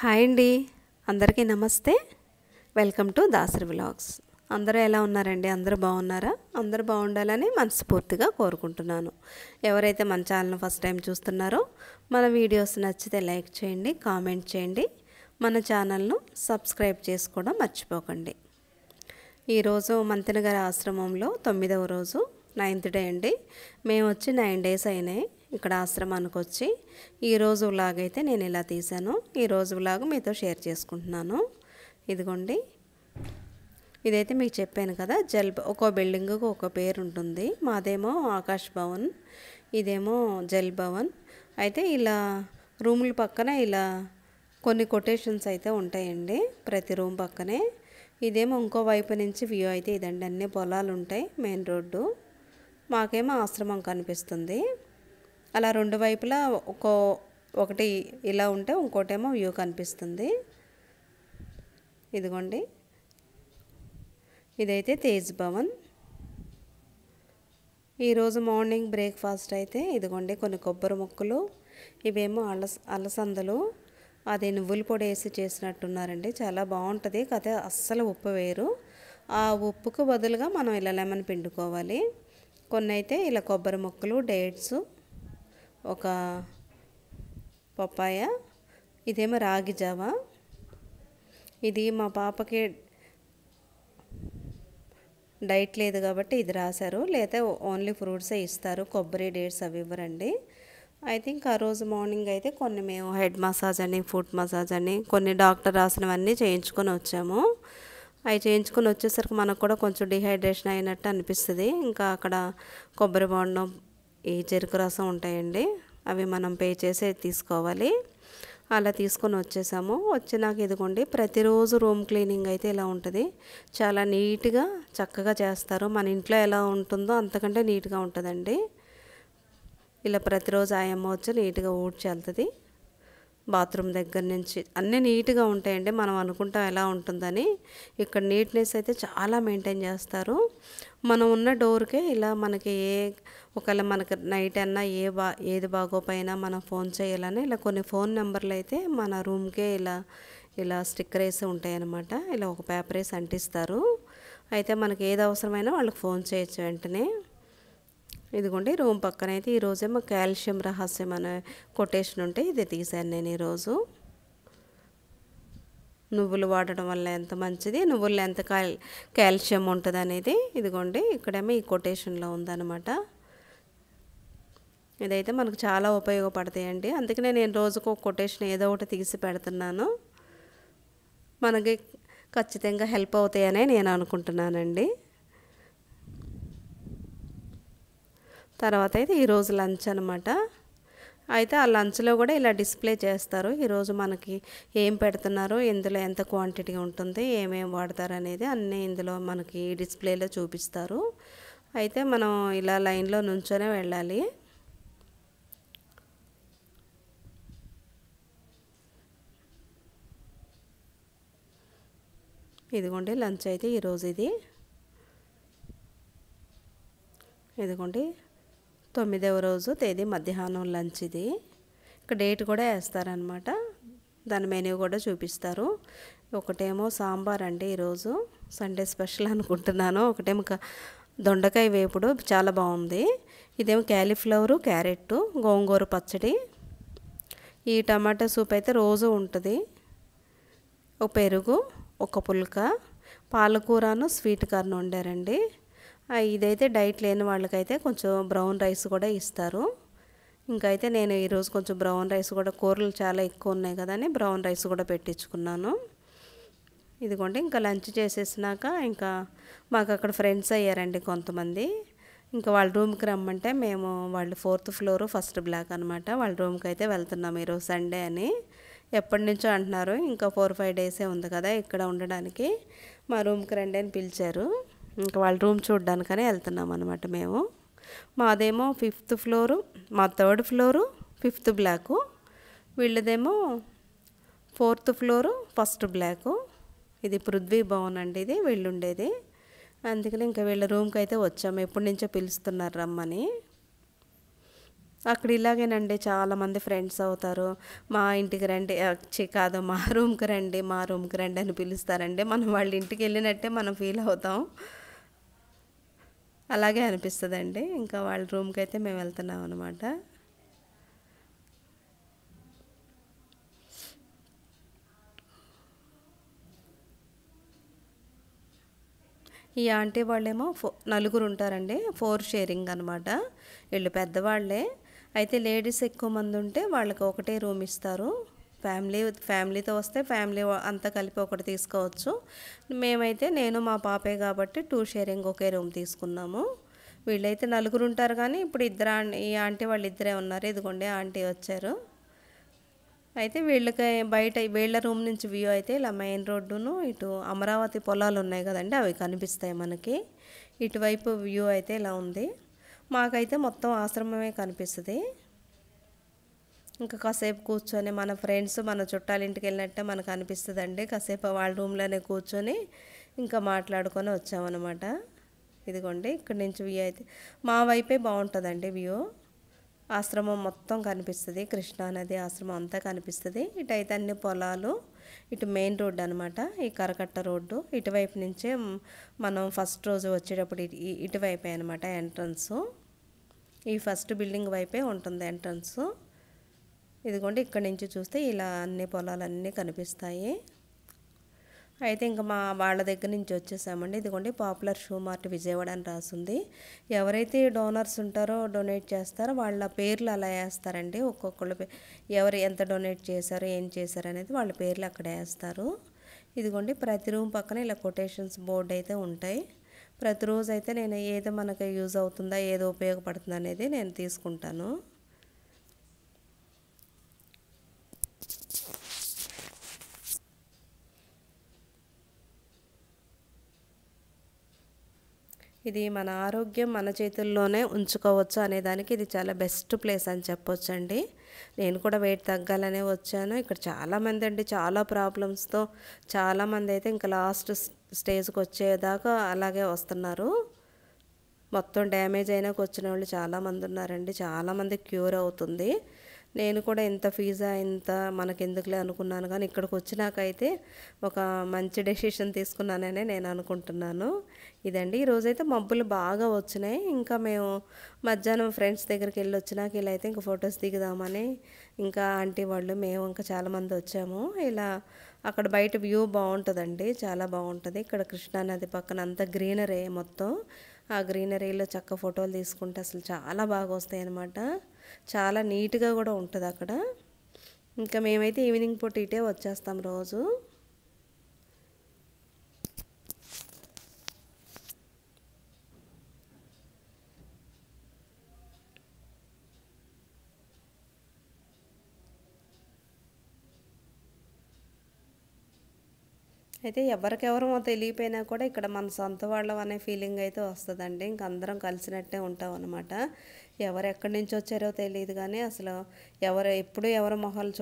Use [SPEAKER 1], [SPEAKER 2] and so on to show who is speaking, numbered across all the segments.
[SPEAKER 1] Hi అండి, అందరికీ నమస్తే. Welcome to Dasari vlogs. అందరూ ఎలా ఉన్నారండి? అందరూ బాగున్నారా? అందరూ బాగుండాలని మనస్ఫూర్తిగా కోరుకుంటున్నాను. ఎవరైతే మన ఛానల్ ఫస్ట్ టైం చూస్తున్నారో మన వీడియోస్ నచ్చితే లైక్ చేయండి, కామెంట్ చేయండి, మన ఛానల్ను సబ్స్క్రైబ్ చేసుకోవడం మర్చిపోకండి. ఈరోజు మంతెన గారి ఆశ్రమంలో 9వ రోజు 9th డే అండి. మేము వచ్చి 9 days అయినాయి ఇక్కడ ఆశ్రమానికి వచ్చి. ఈరోజు వ్లాగ్ అయితే నేను ఇలా తీశాను. ఈరోజు వ్లాగ్ మీతో షేర్ చేసుకుంటున్నాను. ఇదిగోండి, ఇదైతే మీకు చెప్పాను కదా, ఒక్కో బిల్డింగ్కు ఒక పేరు ఉంటుంది. మాదేమో ఆకాష్ భవన్, ఇదేమో జల్ భవన్. అయితే ఇలా రూముల పక్కన ఇలా కొన్ని కొటేషన్స్ అయితే ఉంటాయండి ప్రతి రూమ్ పక్కనే. ఇదేమో ఇంకో వైపు నుంచి వ్యూ అయితే ఇదండి. అన్ని పొలాలు ఉంటాయి, మెయిన్ రోడ్డు. మాకేమో ఆశ్రమం కనిపిస్తుంది. అలా రెండు వైపులా ఒకటి ఇలా ఉంటే ఇంకోటేమో వ్యూ కనిపిస్తుంది. ఇదిగోండి, ఇదైతే తేజ్ భవన్. ఈరోజు మార్నింగ్ బ్రేక్ఫాస్ట్ అయితే ఇదిగోండి కొన్ని కొబ్బరి ముక్కలు, ఇవేమో అలసందలు, అది నువ్వుల పొడి వేసి చేసినట్టున్నారండి. చాలా బాగుంటుంది. కాకపోతే అస్సలు ఉప్పు వేరు. ఆ ఉప్పుకు బదులుగా మనం ఇలా లెమన్ పిండుకోవాలి. కొన్ని అయితే ఇలా కొబ్బరి ముక్కలు, డేట్స్, ఒక పప్పాయ, ఇదేమో రాగి జావా. ఇది మా పాపకి డైట్ లేదు కాబట్టి ఇది రాశారు, లేదా ఓన్లీ ఫ్రూట్సే ఇస్తారు, కొబ్బరి డేట్స్ అవి ఇవ్వరండి. ఐ థింక్ ఆ రోజు మార్నింగ్ అయితే కొన్ని మేము హెడ్ మసాజ్ అని, ఫుట్ మసాజ్ అని, కొన్ని డాక్టర్ రాసినవన్నీ చేయించుకొని వచ్చాము. అవి చేయించుకొని వచ్చేసరికి మనకు కూడా కొంచెం డిహైడ్రేషన్ అయినట్టు అనిపిస్తుంది. ఇంకా అక్కడ కొబ్బరి బోండం, ఈ చెరుకు రసం ఉంటాయండి, అవి మనం పే చేసి తీసుకోవాలి. అలా తీసుకొని వచ్చేసాము. వచ్చినాక ఇదిగోండి, ప్రతిరోజు రూమ్ క్లీనింగ్ అయితే ఇలా ఉంటుంది. చాలా నీట్గా చక్కగా చేస్తారు. మన ఇంట్లో ఎలా ఉంటుందో అంతకంటే నీట్గా ఉంటుందండి. ఇలా ప్రతిరోజు ఆయమ్మ వచ్చి నీట్గా ఊడ్చి వెళ్తుంది. బాత్రూమ్ దగ్గర నుంచి అన్నీ నీట్గా ఉంటాయండి. మనం అనుకుంటాం ఎలా ఉంటుందని. ఇక్కడ నీట్నెస్ అయితే చాలా మెయింటైన్ చేస్తారు. మనం ఉన్న డోర్కే ఇలా మనకి ఒకవేళ మనకి నైట్ అన్నా ఏది బాగోపోయినా మనం ఫోన్ చేయాలని ఇలా కొన్ని ఫోన్ నెంబర్లు అయితే మన రూమ్కే ఇలా స్టిక్కర్ వేసి ఉంటాయి అన్నమాట. ఇలా ఒక పేపర్ వేసి అంటిస్తారు. అయితే మనకి ఏది అవసరమైనా వాళ్ళకి ఫోన్ చేయొచ్చు వెంటనే. ఇదిగోండి, రూమ్ పక్కన అయితే ఈరోజేమో కాల్షియం రహస్యం అనే కొటేషన్ ఉంటే ఇది తీశాను నేను ఈరోజు. నువ్వులు వాడడం వల్ల ఎంత మంచిది, నువ్వుల్లో ఎంత కాల్షియం ఉంటుంది అనేది ఇదిగోండి ఇక్కడేమో ఈ కొటేషన్లో ఉందన్నమాట. ఇదైతే మనకు చాలా ఉపయోగపడతాయండి. అందుకనే నేను రోజుకు ఒక కొటేషన్ ఏదో ఒకటి తీసి పెడుతున్నాను. మనకి ఖచ్చితంగా హెల్ప్ అవుతాయనే నేను అనుకుంటున్నానండి. తర్వాత అయితే ఈరోజు లంచ్ అనమాట. అయితే ఆ లంచ్లో కూడా ఇలా డిస్ప్లే చేస్తారు. ఈరోజు మనకి ఏం పెడుతున్నారో, ఇందులో ఎంత క్వాంటిటీ ఉంటుంది, ఏమేమి వాడతారు అనేది అన్నీ ఇందులో మనకి డిస్ప్లేలో చూపిస్తారు. అయితే మనం ఇలా లైన్లో నుంచొనే వెళ్ళాలి. ఇదిగోండి లంచ్ అయితే ఈరోజు ఇదిగోండి 9వ రోజు తేదీ మధ్యాహ్నం లంచ్ ఇది. ఇక్కడ డేట్ కూడా వేస్తారనమాట, దాని మెనూ కూడా చూపిస్తారు. ఒకటేమో సాంబార్ అండి, ఈరోజు సండే స్పెషల్ అనుకుంటున్నాను. ఒకటేమో దొండకాయ వేపుడు చాలా బాగుంది. ఇదేమో క్యాలీఫ్లవరు, క్యారెట్, గోంగూర పచ్చడి. ఈ టమాటా సూప్ అయితే రోజు ఉంటుంది. ఒక పెరుగు, ఒక పుల్క, పాలకూరను స్వీట్ కార్న్ వండారండి. ఇదైతే డైట్ లేని వాళ్ళకైతే కొంచెం బ్రౌన్ రైస్ కూడా ఇస్తారు. ఇంకైతే నేను ఈరోజు కొంచెం బ్రౌన్ రైస్ కూడా, కూరలు చాలా ఎక్కువ ఉన్నాయి కదా అని బ్రౌన్ రైస్ కూడా పెట్టించుకున్నాను. ఇదిగోండి, ఇంకా లంచ్ చేసేసినాక ఇంకా మాకు అక్కడ ఫ్రెండ్స్ అయ్యారండి కొంతమంది. ఇంకా వాళ్ళ రూమ్కి రమ్మంటే మేము, వాళ్ళు 4th floor ఫస్ట్ బ్లాక్ అనమాట, వాళ్ళ రూమ్కి అయితే వెళ్తున్నాం ఈరోజు సండే అని. ఎప్పటి నుంచో అంటున్నారు, ఇంకా 4-5 days ఉంది కదా ఇక్కడ ఉండడానికి, మా రూమ్కి రండి అని పిలిచారు. ఇంకా వాళ్ళ రూమ్ చూడడానికనే వెళ్తున్నాం అనమాట మేము. మాదేమో 5th floor, మా 3rd floor 5th బ్లాకు, వీళ్ళదేమో 4th floor ఫస్ట్ బ్లాకు. ఇది పృథ్వీ భవన్ అండి, ఇది వీళ్ళు ఉండేది. అందుకని ఇంకా వీళ్ళ రూమ్కి అయితే వచ్చాము. ఎప్పటి నుంచో పిలుస్తున్నారు రమ్మని. అక్కడ ఇలాగేనండి చాలామంది ఫ్రెండ్స్ అవుతారు. మా ఇంటికి రండి కాదు మా రూమ్కి రండి మా రూమ్కి రండి అని పిలుస్తారండి. మనం వాళ్ళ ఇంటికి వెళ్ళినట్టే మనం ఫీల్ అవుతాం. అలాగే అనిపిస్తుందండి. ఇంకా వాళ్ళ రూమ్కి అయితే మేము వెళ్తున్నాం అనమాట. ఈ ఆంటీ వాళ్ళేమో నలుగురు ఉంటారండి. 4 షేరింగ్ అనమాట. వీళ్ళు పెద్దవాళ్ళే. అయితే లేడీస్ ఎక్కువ మంది ఉంటే వాళ్ళకి ఒకటే రూమ్ ఇస్తారు. ఫ్యామిలీతో వస్తే ఫ్యామిలీ అంతా కలిపి ఒకటి తీసుకోవచ్చు. మేమైతే నేను మా పాపే కాబట్టి 2 షేరింగ్ ఒకే రూమ్ తీసుకున్నాము. వీళ్ళైతే నలుగురు ఉంటారు కానీ ఇప్పుడు ఈ ఆంటీ వాళ్ళు ఇద్దరే ఉన్నారు. ఇదిగోండి ఆంటీ వచ్చారు. అయితే వీళ్ళకి బయట వీళ్ళ రూమ్ నుంచి వ్యూ అయితే ఇలా మెయిన్ రోడ్డును ఇటు అమరావతి పొలాలు ఉన్నాయి కదండి, అవి కనిపిస్తాయి మనకి. ఇటువైపు వ్యూ అయితే ఇలా ఉంది. మాకైతే మొత్తం ఆశ్రమమే కనిపిస్తుంది. ఇంకా కాసేపు కూర్చొని మన ఫ్రెండ్స్ మన చుట్టాల ఇంటికి వెళ్ళినట్టే మనకు అనిపిస్తుందండి. కాసేపు వాళ్ళ రూమ్లోనే కూర్చొని ఇంకా మాట్లాడుకొని వచ్చామన్నమాట. ఇదిగోండి ఇక్కడి నుంచి వ్యూ అయితే మా వైపే బాగుంటుందండి వ్యూ. ఆశ్రమం మొత్తం కనిపిస్తుంది. కృష్ణానది ఆశ్రమం అంతా కనిపిస్తుంది. ఇటు అయితే అన్ని పొలాలు, ఇటు మెయిన్ రోడ్డు అనమాట, ఈ కరకట్ట రోడ్డు. ఇటువైపు నుంచే మనం ఫస్ట్ రోజు వచ్చేటప్పుడు ఇటువైపే అనమాట ఎంట్రన్స్. ఈ ఫస్ట్ బిల్డింగ్ వైపే ఉంటుంది ఎంట్రన్స్. ఇదిగోండి ఇక్కడి నుంచి చూస్తే ఇలా అన్ని పొలాలన్నీ కనిపిస్తాయి. అయితే ఇంకా వాళ్ళ దగ్గర నుంచి వచ్చేసామండి. ఇదిగోండి పాపులర్ షూ మార్ట్ విజయవాడ అని రాసింది. ఎవరైతే డోనర్స్ ఉంటారో డొనేట్ చేస్తారో వాళ్ళ పేర్లు అలా వేస్తారండి. ఒక్కొక్కళ్ళు ఎవరు ఎంత డొనేట్ చేశారు ఏం చేశారు అనేది వాళ్ళ పేర్లు అక్కడ వేస్తారు. ఇదిగోండి ప్రతి రూమ్ పక్కన ఇలా కొటేషన్స్ బోర్డు అయితే ఉంటాయి. ప్రతిరోజు అయితే నేను ఏదో మనకి యూజ్ అవుతుందా ఏదో ఉపయోగపడుతుందా అనేది నేను తీసుకుంటాను. ఇది మన ఆరోగ్యం మన చేతుల్లోనే ఉంచుకోవచ్చు అనేదానికి ఇది చాలా బెస్ట్ ప్లేస్ అని చెప్పొచ్చండి. నేను కూడా వెయిట్ తగ్గాలనే వచ్చాను. ఇక్కడ చాలామంది అండి చాలా ప్రాబ్లమ్స్తో చాలామంది అయితే ఇంకా లాస్ట్ స్టేజ్కి వచ్చేదాకా అలాగే వస్తున్నారు. మొత్తం డ్యామేజ్ అయినాక వచ్చిన వాళ్ళు చాలామంది ఉన్నారండి. చాలామంది క్యూర్ అవుతుంది. నేను కూడా ఇంత ఫీజా ఇంత మనకెందుకులే అనుకున్నాను కానీ ఇక్కడికి వచ్చినాకైతే ఒక మంచి డెసిషన్ తీసుకున్నాననే నేను అనుకుంటున్నాను. ఇదండి ఈరోజైతే మబ్బులు బాగా వచ్చినాయి. ఇంకా మేము మధ్యాహ్నం ఫ్రెండ్స్ దగ్గరికి వెళ్ళి వచ్చినాక ఇలా అయితే ఇంకా ఫొటోస్ దిగుదామని ఇంకా ఆంటీ వాళ్ళు మేము ఇంకా చాలామంది వచ్చాము. ఇలా అక్కడ బయట వ్యూ బాగుంటుందండి, చాలా బాగుంటుంది. ఇక్కడ కృష్ణానది పక్కన అంతా గ్రీనరీ మొత్తం. ఆ గ్రీనరీలో చక్క ఫోటోలు తీసుకుంటే అసలు చాలా బాగా వస్తాయి అన్నమాట. చాలా నీట్గా కూడా ఉంటుంది అక్కడ. ఇంకా మేమైతే ఈవినింగ్ పూట ఇటే వచ్చేస్తాం రోజు. అయితే ఎవరికెవరో తెలియపోయినా కూడా ఇక్కడ మన సొంత వాళ్ళం అనే ఫీలింగ్ అయితే వస్తుందండి. ఇంక అందరం కలిసినట్టే ఉంటాం అనమాట. ఎవరు ఎక్కడి నుంచి వచ్చారో తెలియదు కానీ అసలు ఎప్పుడు ఎవరి మొహాలు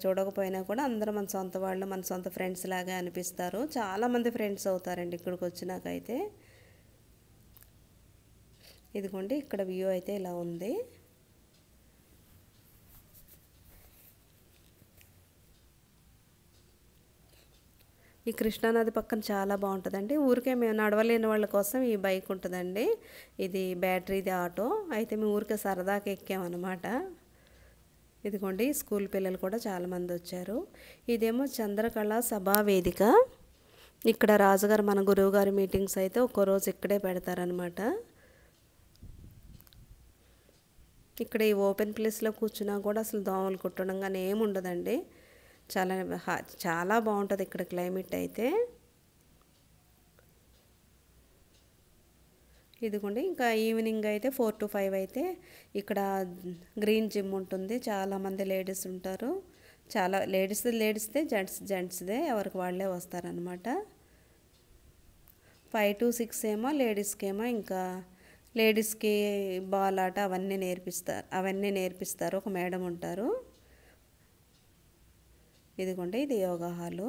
[SPEAKER 1] చూడకపోయినా కూడా అందరూ మన సొంత వాళ్ళు మన సొంత ఫ్రెండ్స్ లాగా అనిపిస్తారు. చాలామంది ఫ్రెండ్స్ అవుతారండి ఇక్కడికి వచ్చినాకైతే. ఇదిగోండి ఇక్కడ వ్యూ అయితే ఇలా ఉంది. ఈ కృష్ణానది పక్కన చాలా బాగుంటుందండి. ఊరికే మేము నడవలేని వాళ్ళ కోసం ఈ బైక్ ఉంటుందండి. ఇది బ్యాటరీది ఆటో. అయితే మేము ఊరికే సరదాకి ఎక్కామన్నమాట. ఇదిగోండి స్కూల్ పిల్లలు కూడా చాలామంది వచ్చారు. ఇదేమో చంద్రకళ సభా వేదిక. ఇక్కడ రాజుగారు మన గురువుగారి మీటింగ్స్ అయితే ఒక్కో రోజు ఇక్కడే పెడతారనమాట. ఇక్కడ ఈ ఓపెన్ ప్లేస్లో కూర్చున్నా కూడా అసలు దోమలు కుట్టడం కానీ ఏమి ఉండదండి. చాలా బాగుంటుంది ఇక్కడ క్లైమేట్ అయితే. ఇదిగోండి ఇంకా ఈవినింగ్ అయితే 4 to 5 అయితే ఇక్కడ గ్రీన్ జిమ్ ఉంటుంది. చాలామంది లేడీస్ ఉంటారు. చాలా లేడీస్దే జెంట్స్దే ఎవరికి వాళ్ళే వస్తారనమాట. 5 to 6 ఏమో లేడీస్కేమో ఇంకా లేడీస్కి బాల్ ఆట అవన్నీ నేర్పిస్తారు. ఒక మేడం ఉంటారు. ఇదిగోండి ఇది యోగా హాలు.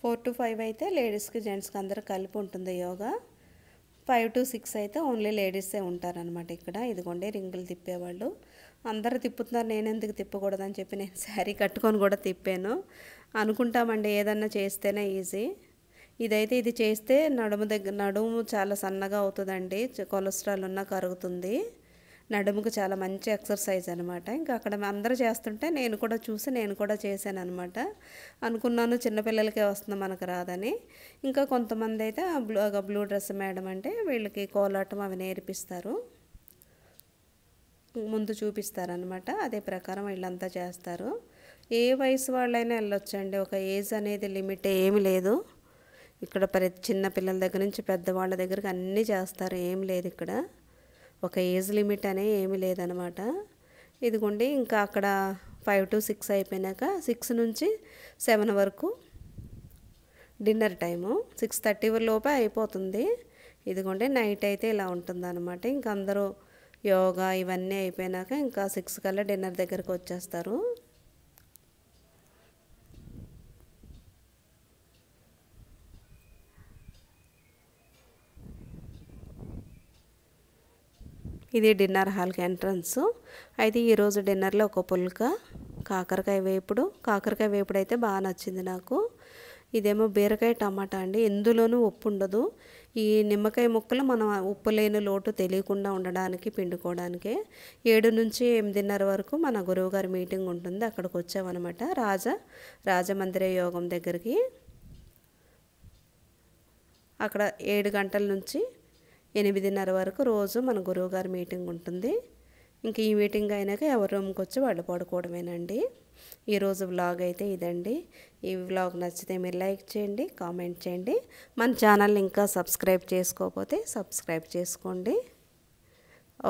[SPEAKER 1] ఫోర్ to 5 అయితే లేడీస్కి జెంట్స్కి అందరూ కలిపి ఉంటుంది యోగా. 5 to 6 అయితే ఓన్లీ లేడీసే ఉంటారనమాట ఇక్కడ. ఇదిగోండి రింగులు తిప్పేవాళ్ళు. అందరూ తిప్పుతున్నారు, నేను ఎందుకు తిప్పకూడదని చెప్పి నేను శారీ కట్టుకొని కూడా తిప్పాను. అనుకుంటామండి ఏదన్నా చేస్తేనే ఈజీ. ఇదైతే ఇది చేస్తే నడుము చాలా సన్నగా అవుతుందండి. కొలెస్ట్రాల్ ఉన్నా కరుగుతుంది. నడుముకు చాలా మంచి ఎక్సర్సైజ్ అనమాట. ఇంకా అక్కడ అందరూ చేస్తుంటే నేను కూడా చూసి నేను కూడా చేశాను అనమాట. అనుకున్నాను చిన్నపిల్లలకే వస్తుంది మనకు రాదని. ఇంకా కొంతమంది అయితే బ్లూ డ్రెస్ మేడం అంటే వీళ్ళకి కోలాటం అవి నేర్పిస్తారు, ముందు చూపిస్తారనమాట. అదే ప్రకారం వీళ్ళంతా చేస్తారు. ఏ వయసు వాళ్ళైనా వెళ్ళొచ్చండి, ఒక ఏజ్ అనేది లిమిట్ ఏమి లేదు ఇక్కడ. ప్రతి చిన్న పిల్లల దగ్గర నుంచి పెద్దవాళ్ళ దగ్గరికి అన్నీ చేస్తారు, ఏం లేదు ఇక్కడ. ఒక ఏజ్ లిమిట్ అనే ఏమీ లేదనమాట. ఇదిగోండి ఇంకా అక్కడ 5 to 6 అయిపోయినాక 6 నుంచి 7 వరకు డిన్నర్ టైము. 6:30 లోపే అయిపోతుంది. ఇదిగోండి నైట్ అయితే ఇలా ఉంటుందన్నమాట. ఇంక అందరూ యోగా ఇవన్నీ అయిపోయినాక ఇంకా 6 కల్లా డిన్నర్ దగ్గరికి వచ్చేస్తారు. ఇది డిన్నర్ హాల్కి ఎంట్రన్స్. అయితే ఈరోజు డిన్నర్లో ఒక పుల్క, కాకరకాయ వేపుడు అయితే బాగా నచ్చింది నాకు. ఇదేమో బీరకాయ టమాటా అండి. ఎందులోనూ ఉప్పు ఉండదు. ఈ నిమ్మకాయ ముక్కలు మనం ఉప్పు లేని లోటు తెలియకుండా ఉండడానికి పిండుకోవడానికి. 7 నుంచి 8:30 వరకు మన గురువుగారి మీటింగ్ ఉంటుంది, అక్కడికి వచ్చామన్నమాట. రాజమందిర యోగం దగ్గరికి. అక్కడ 7 గంటల నుంచి 8:30 వరకు రోజు మన గురువుగారి మీటింగ్ ఉంటుంది. ఇంక ఈ మీటింగ్ అయినాక ఎవరి రూమ్కి వచ్చి వాళ్ళు పడుకోవడమేనండి. ఈరోజు వ్లాగ్ అయితే ఇదండి. ఈ వ్లాగ్ నచ్చితే మీరు లైక్ చేయండి, కామెంట్ చేయండి. మన ఛానల్ని ఇంకా సబ్స్క్రైబ్ చేసుకోకపోతే సబ్స్క్రైబ్ చేసుకోండి.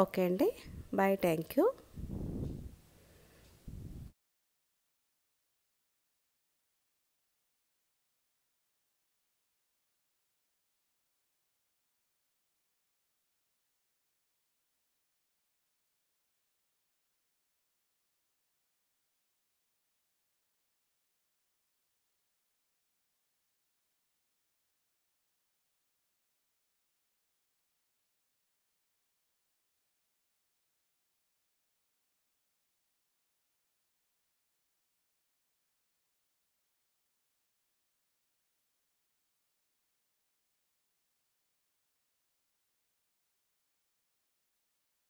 [SPEAKER 1] ఓకే అండి, బాయ్, థ్యాంక్ యూ.